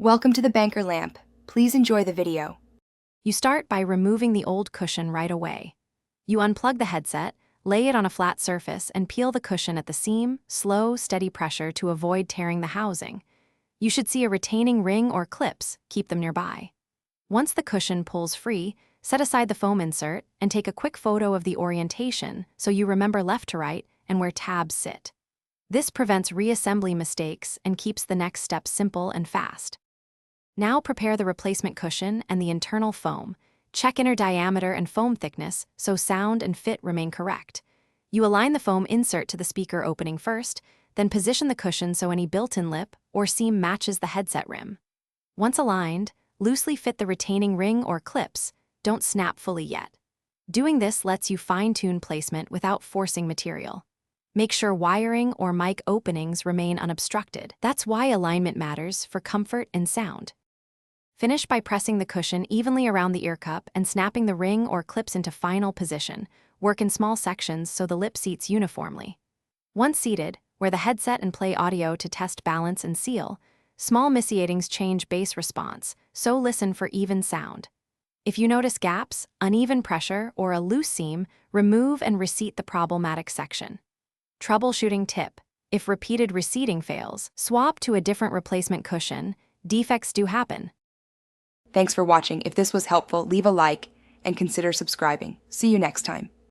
Welcome to the banker lamp. Please enjoy the video. You start by removing the old cushion right away. You unplug the headset, lay it on a flat surface, and peel the cushion at the seam, slow, steady pressure to avoid tearing the housing. You should see a retaining ring or clips, keep them nearby. Once the cushion pulls free, set aside the foam insert and take a quick photo of the orientation so you remember left to right and where tabs sit. This prevents reassembly mistakes and keeps the next step simple and fast. Now prepare the replacement cushion and the internal foam. Check inner diameter and foam thickness so sound and fit remain correct. You align the foam insert to the speaker opening first, then position the cushion so any built-in lip or seam matches the headset rim. Once aligned, loosely fit the retaining ring or clips. Don't snap fully yet. Doing this lets you fine-tune placement without forcing material. Make sure wiring or mic openings remain unobstructed. That's why alignment matters for comfort and sound. Finish by pressing the cushion evenly around the ear cup and snapping the ring or clips into final position. Work in small sections so the lip seats uniformly. Once seated, wear the headset and play audio to test balance and seal. Small misseatings change bass response, so listen for even sound. If you notice gaps, uneven pressure, or a loose seam, remove and reseat the problematic section. Troubleshooting tip: if repeated reseating fails, swap to a different replacement cushion. Defects do happen. Thanks for watching. If this was helpful, leave a like and consider subscribing. See you next time.